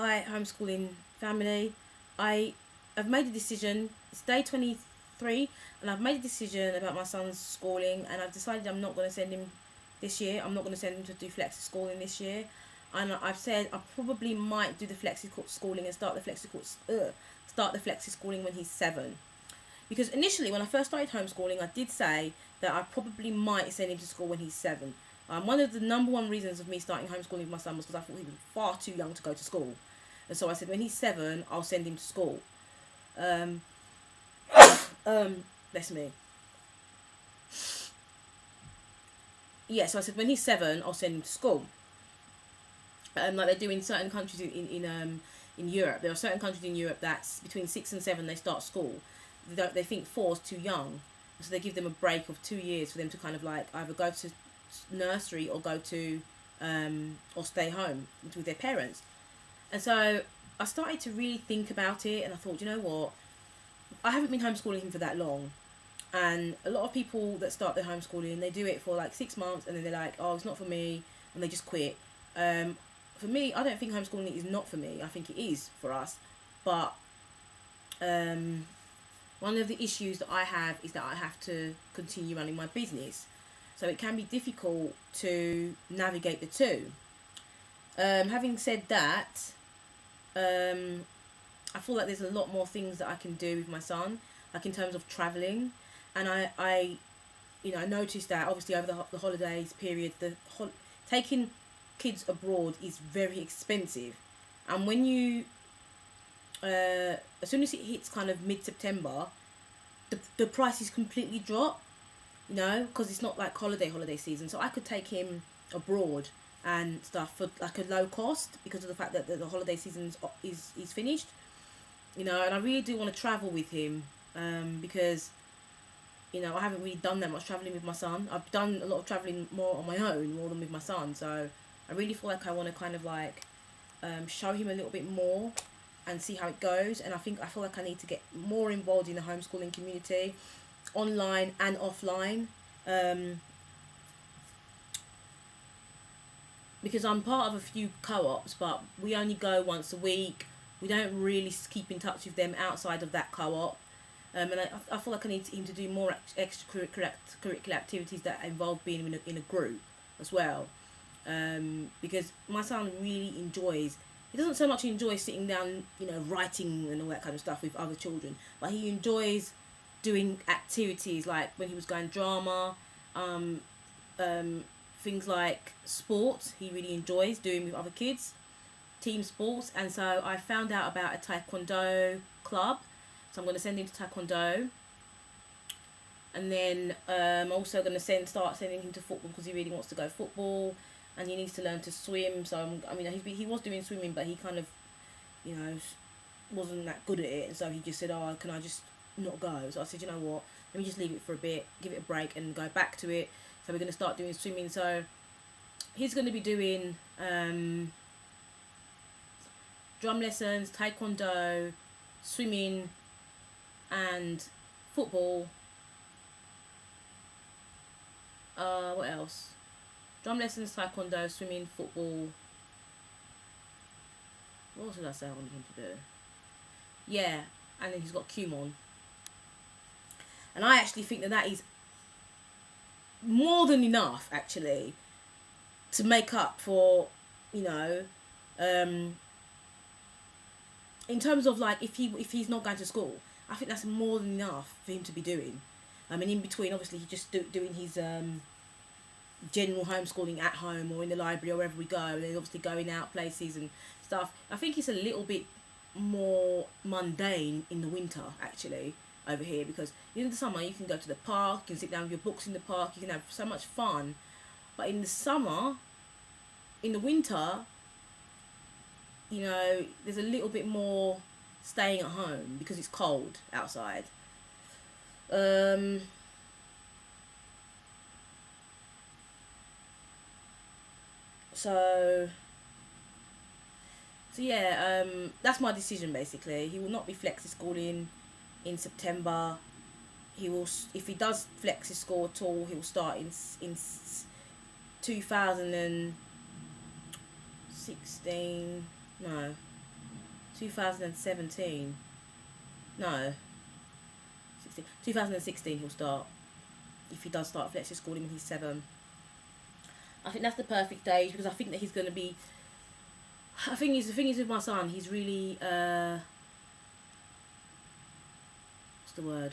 Hi, homeschooling family. I've made a decision. It's day 23, and I've made a decision about my son's schooling, and I've decided I'm not going to send him this year. I'm not going to send him to do flexi schooling this year, and I've said I probably might do the flexi schooling and start the flexi schooling when he's 7. Because initially, when I first started homeschooling, I did say that I probably might send him to school when he's 7. One of the number one reasons of me starting homeschooling with my son was because I thought he was far too young to go to school. And so I said, when he's 7, I'll send him to school. Bless me. Yeah, so I said, when he's 7, I'll send him to school. Like they do in certain countries in Europe. There are certain countries in Europe that's between 6 and 7 they start school. They think 4 is too young. So they give them a break of 2 years for them to kind of like either go to nursery or go to or stay home with their parents. And so I started to really think about it, and I thought, you know what, I haven't been homeschooling him for that long, and a lot of people that start their homeschooling, they do it for like 6 months and then they're like, oh, it's not for me, and they just quit. For me, I don't think homeschooling is not for me. I think it is for us, but one of the issues that I have is that I have to continue running my business. So it can be difficult to navigate the two. Having said that, I feel like there's a lot more things that I can do with my son, like in terms of travelling. And I noticed that obviously over the holidays period, taking kids abroad is very expensive. And when you, as soon as it hits kind of mid-September, the prices completely drop. Because it's not like holiday season. So I could take him abroad and stuff for like a low cost because of the fact that the holiday season is finished. And I really do want to travel with him because, I haven't really done that much travelling with my son. I've done a lot of travelling more on my own more than with my son. So I really feel like I want to kind of like show him a little bit more and see how it goes. And I feel like I need to get more involved in the homeschooling community, online and offline, because I'm part of a few co-ops, but we only go once a week. We don't really keep in touch with them outside of that co-op, and I feel like I need him to do more extracurricular activities that involve being in a group as well, because my son really enjoys. He doesn't so much enjoy sitting down, writing and all that kind of stuff with other children, but he enjoys doing activities like when he was going drama, things like sports he really enjoys doing with other kids, team sports. And so I found out about a taekwondo club, so I'm going to send him to taekwondo. And then I'm also going to start sending him to football because he really wants to go football, and he needs to learn to swim. So he was doing swimming, but he kind of wasn't that good at it, and so he just said, oh, can I just not go? So I said, you know what, let me just leave it for a bit, give it a break and go back to it. So we're going to start doing swimming. So he's going to be doing drum lessons, taekwondo, swimming and football. What else? Drum lessons, taekwondo, swimming, football. What else did I say I wanted him to do? Yeah, and then he's got Kumon. And I actually think that is more than enough, actually, to make up for, in terms of like if he's not going to school, I think that's more than enough for him to be doing. And in between, obviously, he's just doing his general homeschooling at home or in the library or wherever we go, and then obviously going out places and stuff. I think it's a little bit more mundane in the winter, actually, over here, because in the summer you can go to the park, you can sit down with your books in the park, you can have so much fun. But in the winter, there's a little bit more staying at home because it's cold outside. So yeah, that's my decision basically. He will not be flexi schooling in September. He will, if he does flexi school at all, he will start in 2016. No, 2017. No, 2016 he'll start. If he does start flexi schooling when he's 7. I think that's the perfect age, because I think that he's going to be... the thing is with my son, he's really... what's the word?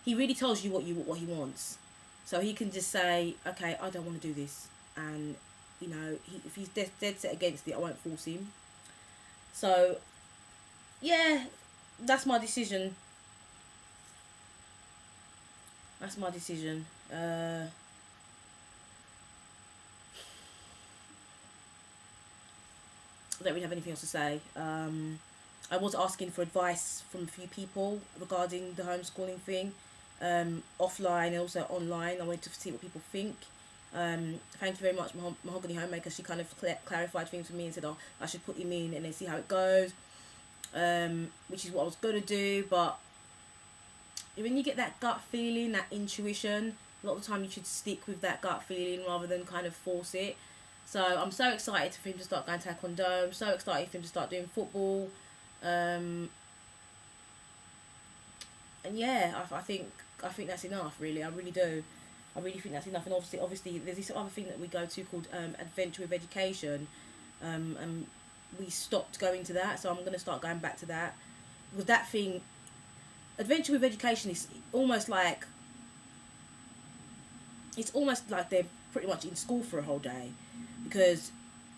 He really tells you what he wants. So he can just say, okay, I don't want to do this. And, you know, if he's dead set against it, I won't force him. So, yeah, that's my decision. That's my decision. I don't really have anything else to say. I was asking for advice from a few people regarding the homeschooling thing, offline and also online. I wanted to see what people think. Thank you very much, Mahogany Homemaker. She kind of clarified things for me and said, oh, I should put him in and then see how it goes, which is what I was going to do. But when you get that gut feeling, that intuition, a lot of the time you should stick with that gut feeling rather than kind of force it. So I'm so excited for him to start going to Taekwondo. I'm so excited for him to start doing football. And yeah, I think that's enough, really. I really do. I really think that's enough. And obviously there's this other thing that we go to called Adventure with Education. And we stopped going to that, so I'm going to start going back to that. Because that thing... Adventure with Education is almost like... It's almost like they're pretty much in school for a whole day.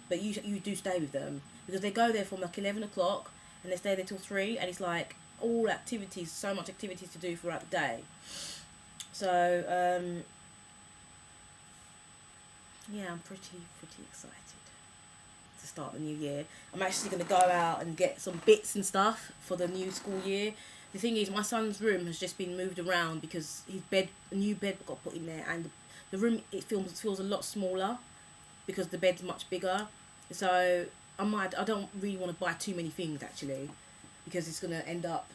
But you do stay with them. Because they go there from like 11 o'clock and they stay there till 3. And it's like all activities, so much activities to do throughout the day. So, yeah, I'm pretty excited to start the new year. I'm actually going to go out and get some bits and stuff for the new school year. The thing is, my son's room has just been moved around because a new bed got put in there, and the room, it feels a lot smaller because the bed's much bigger. So I don't really want to buy too many things actually, because it's going to end up,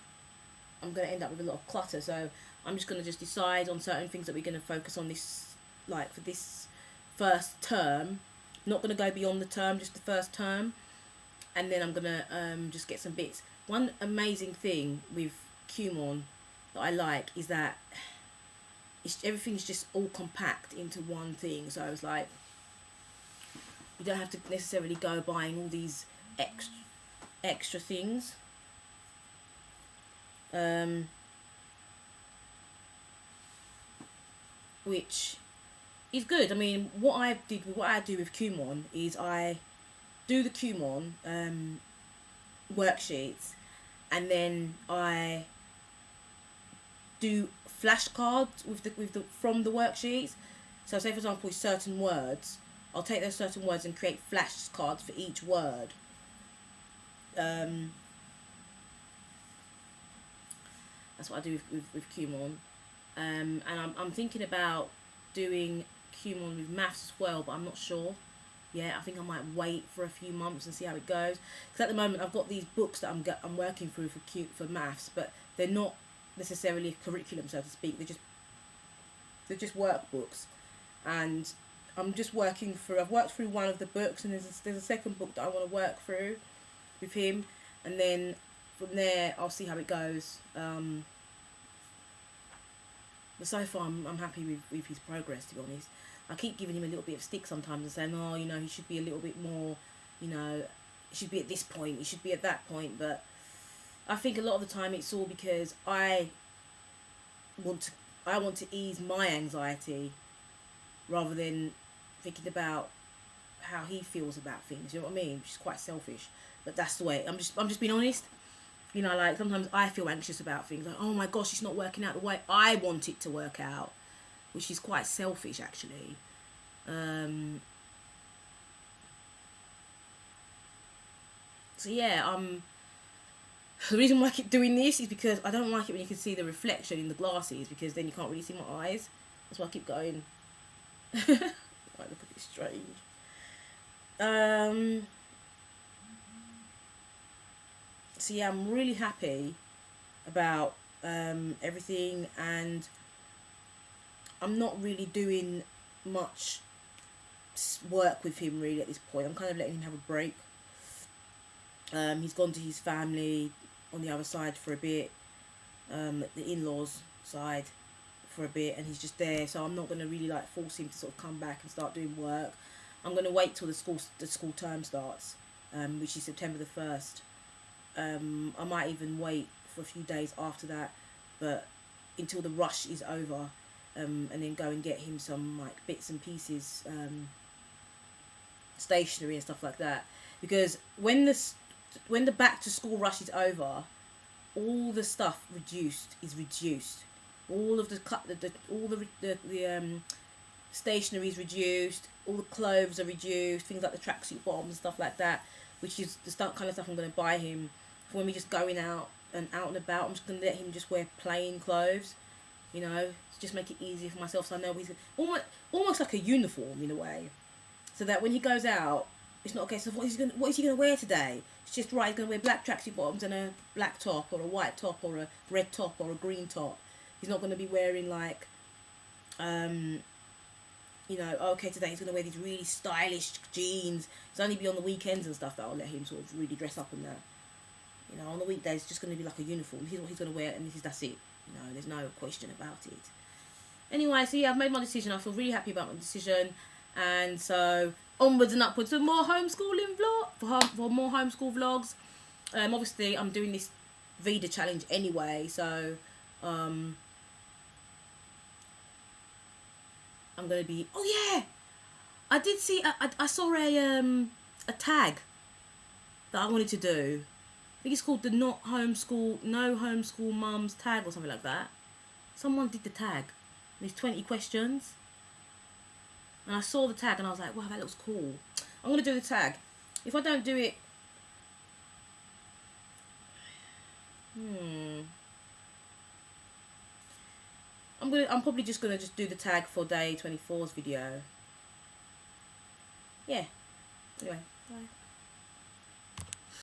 I'm going to end up with a lot of clutter. So I'm just going to decide on certain things that we're going to focus on this, like for this first term. Not going to go beyond the term, just the first term. And then I'm going to just get some bits. One amazing thing with Qmon that I like is that everything's just all compact into one thing. So I was like, you don't have to necessarily go buying all these extra things. Which is good. I mean, what I do with Qmon is I do the Qmon worksheets, and then I do flashcards with the from the worksheets. So say for example with certain words, I'll take those certain words and create flashcards for each word. That's what I do with Qmon. And I'm thinking about doing Qmon with maths as well, but I'm not sure. Yeah, I think I might wait for a few months and see how it goes. Because at the moment I've got these books that I'm working through for maths, but they're not necessarily a curriculum, so to speak. They're just workbooks, and I'm just working through. I've worked through one of the books, and there's a second book that I want to work through with him, and then from there I'll see how it goes. But so far I'm happy with his progress, to be honest. I keep giving him a little bit of stick sometimes and saying, oh, you know, he should be a little bit more, you know, he should be at this point, he should be at that point. But I think a lot of the time it's all because I want to ease my anxiety rather than thinking about how he feels about things. You know what I mean? Which is quite selfish, but that's the way. I'm just being honest. You know, like sometimes I feel anxious about things, like, oh my gosh, it's not working out the way I want it to work out, which is quite selfish actually. So yeah, the reason why I keep doing this is because I don't like it when you can see the reflection in the glasses, because then you can't really see my eyes. That's why I keep going. Might look a bit strange. So yeah, I'm really happy about everything, and I'm not really doing much work with him really at this point. I'm kind of letting him have a break. He's gone to his family on the other side for a bit, the in-laws side for a bit, and he's just there. So I'm not going to really like force him to sort of come back and start doing work. I'm going to wait till the school term starts, which is September the 1st. I might even wait for a few days after that, but until the rush is over, and then go and get him some like bits and pieces, stationery and stuff like that. Because when the back to school rush is over, all the stuff is reduced. All of the stationery is reduced. All the clothes are reduced. Things like the tracksuit bottoms and stuff like that, which is the kind of stuff I'm going to buy him for when we're just going out and about. I'm just going to let him just wear plain clothes, you know, to just make it easier for myself. So I know he's almost like a uniform in a way, so that when he goes out, it's not okay. So what is he gonna wear today? It's just right. He's gonna wear black tracksuit bottoms and a black top, or a white top, or a red top, or a green top. He's not gonna be wearing like, you know, okay, today he's gonna wear these really stylish jeans. It's only be on the weekends and stuff that I'll let him sort of really dress up in that. You know, on the weekdays it's just gonna be like a uniform. Here's what he's gonna wear, and that's it. You know, there's no question about it. Anyway, so yeah, I've made my decision. I feel really happy about my decision, and so onwards and upwards for more homeschooling for more homeschool vlogs. Obviously I'm doing this Vida challenge anyway, so I'm gonna be. Oh yeah, I did see. I saw a tag that I wanted to do. I think it's called the No Homeschool Mums tag or something like that. Someone did the tag. There's 20 questions. And I saw the tag and I was like, wow, that looks cool. I'm going to do the tag. If I don't do it... I'm probably just going to do the tag for day 24's video. Yeah. Anyway, bye.